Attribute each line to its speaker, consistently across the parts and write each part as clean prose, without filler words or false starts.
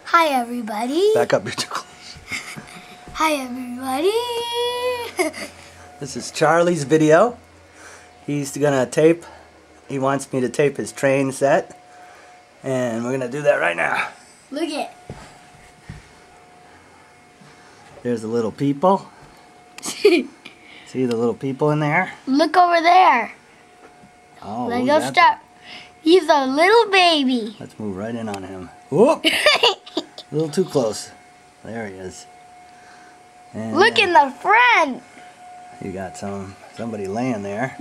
Speaker 1: Hi, everybody.
Speaker 2: Back up, you're too close.
Speaker 1: Hi, everybody.
Speaker 2: This is Charlie's video. He's gonna tape. He wants me to tape his train set. And we're gonna do that right now.
Speaker 1: Look it.
Speaker 2: There's the little people. See the little people in there?
Speaker 1: Look over there.
Speaker 2: Oh,
Speaker 1: Let's go stop. He's a little baby.
Speaker 2: Let's move right in on him. Whoop! A little too close. There he is. And
Speaker 1: look in the front.
Speaker 2: You got somebody laying there.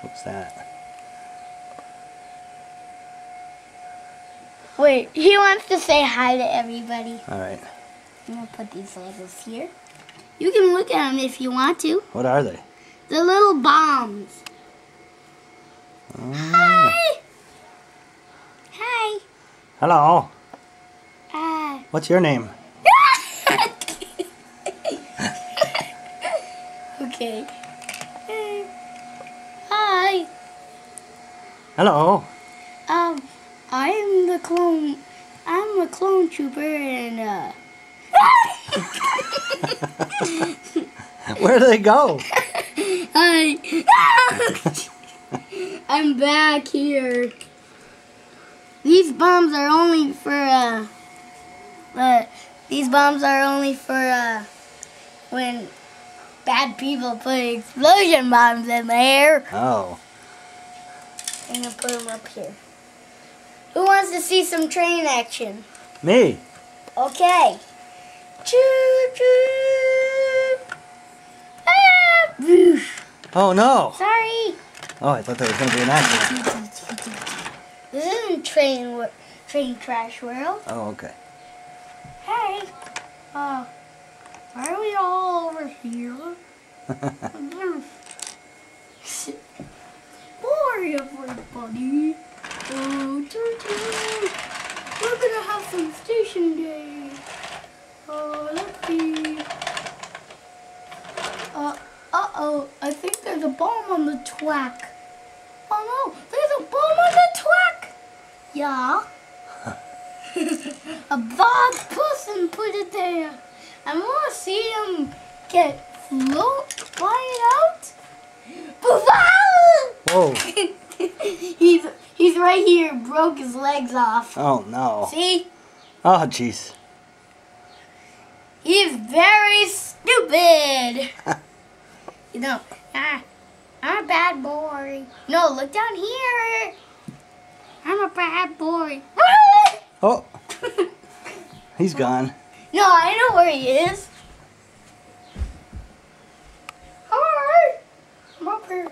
Speaker 2: What's that?
Speaker 1: Wait, he wants to say hi to everybody.
Speaker 2: Alright.
Speaker 1: I'm going to put these Legos here. You can look at them if you want to.
Speaker 2: What are they?
Speaker 1: The little bombs.
Speaker 2: Oh.
Speaker 1: Hi. Hi.
Speaker 2: Hello.
Speaker 1: Hi.
Speaker 2: What's your name?
Speaker 1: Okay. Hi.
Speaker 2: Hello.
Speaker 1: I'm the clone. I'm a clone trooper, and
Speaker 2: Where do they go?
Speaker 1: Hi. I'm back here. These bombs are only for when bad people put explosion bombs in the air.
Speaker 2: Oh.
Speaker 1: I'm gonna put them up here. Who wants to see some train action?
Speaker 2: Me.
Speaker 1: Okay. Choo choo. Ah, whoosh.
Speaker 2: Oh no.
Speaker 1: Sorry.
Speaker 2: Oh, I thought there was going to be an accident.
Speaker 1: This isn't train crash world.
Speaker 2: Oh, okay.
Speaker 1: Hey. Why are we all over here? Boy, everybody. Oh, choo choo. We're gonna have some station day. Oh, let's see. Uh-oh. I think there's a bomb on the track. Oh no, there's a bomb on the track. Yeah. A bad person put it there. I want to see him get fly out.
Speaker 2: Whoa.
Speaker 1: He's right here. Broke his legs off.
Speaker 2: Oh no.
Speaker 1: See?
Speaker 2: Oh jeez.
Speaker 1: He's very stupid. You know, I'm a bad boy. No, look down here. I'm a bad boy.
Speaker 2: Oh. He's gone.
Speaker 1: No, I know where he is. Hi. I'm up here.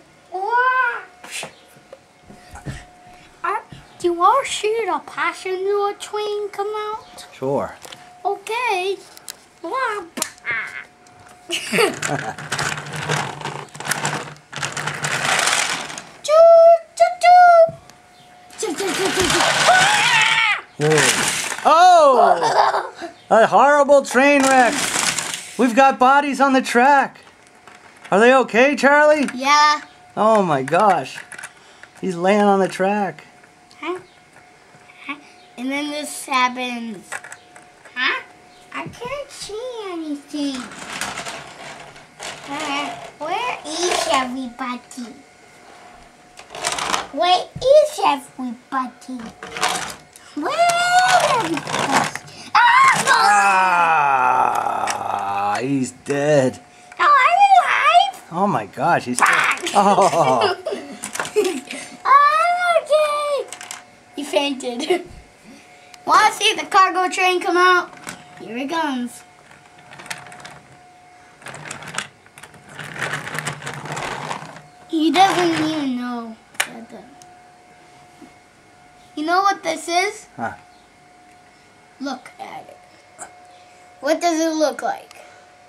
Speaker 1: Do you want to see the passenger train come out?
Speaker 2: Sure.
Speaker 1: Okay.
Speaker 2: Whoa. Oh! A horrible train wreck. We've got bodies on the track. Are they okay, Charlie?
Speaker 1: Yeah.
Speaker 2: Oh my gosh. He's laying on the track.
Speaker 1: Huh? And then this happens. Huh? I can't see anything. Where is everybody? Where is everybody? Where is everybody?
Speaker 2: Ah! He's dead.
Speaker 1: Oh, I'm alive.
Speaker 2: Oh my gosh, he's still... Oh!
Speaker 1: I'm okay. He fainted. Want to see the cargo train come out? Here it comes. He doesn't even know. You know what this is?
Speaker 2: Huh.
Speaker 1: Look at it. What does it look like?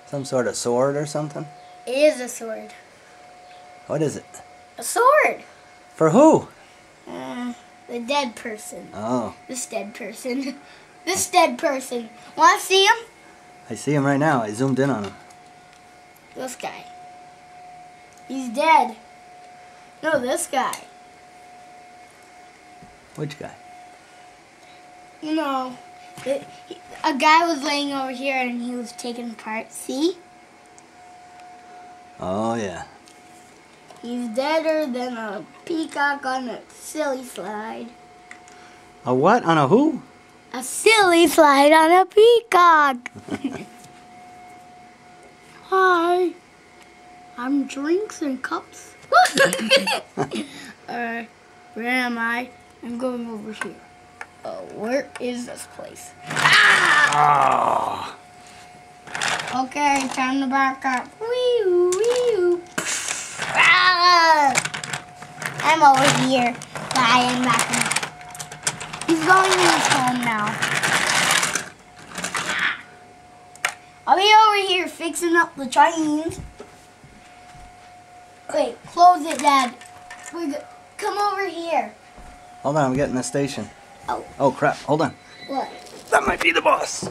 Speaker 2: Some sort of sword or something?
Speaker 1: It is a sword.
Speaker 2: What is it?
Speaker 1: A sword.
Speaker 2: For who?
Speaker 1: The dead person.
Speaker 2: Oh.
Speaker 1: This dead person. This dead person. Want to see him?
Speaker 2: I see him right now. I zoomed in on him.
Speaker 1: This guy. He's dead. No, this guy.
Speaker 2: Which guy?
Speaker 1: You know, a guy was laying over here and he was taking apart. See?
Speaker 2: Oh, yeah.
Speaker 1: He's deader than a peacock on a silly slide.
Speaker 2: A what? On a who?
Speaker 1: A silly slide on a peacock. Hi. I'm drinks and cups. Where am I? I'm going over here. Oh, where is this place?
Speaker 2: Ah!
Speaker 1: Okay, time to back up. Wee-oo, wee-oo. Ah! I'm over here. Bye, I'm backing up. He's going to his home now. I'll be over here fixing up the trains. Wait, close it, Dad. Come over here.
Speaker 2: Hold on, I'm getting the station.
Speaker 1: Oh.
Speaker 2: Oh, crap. Hold on.
Speaker 1: What?
Speaker 2: That might be the boss.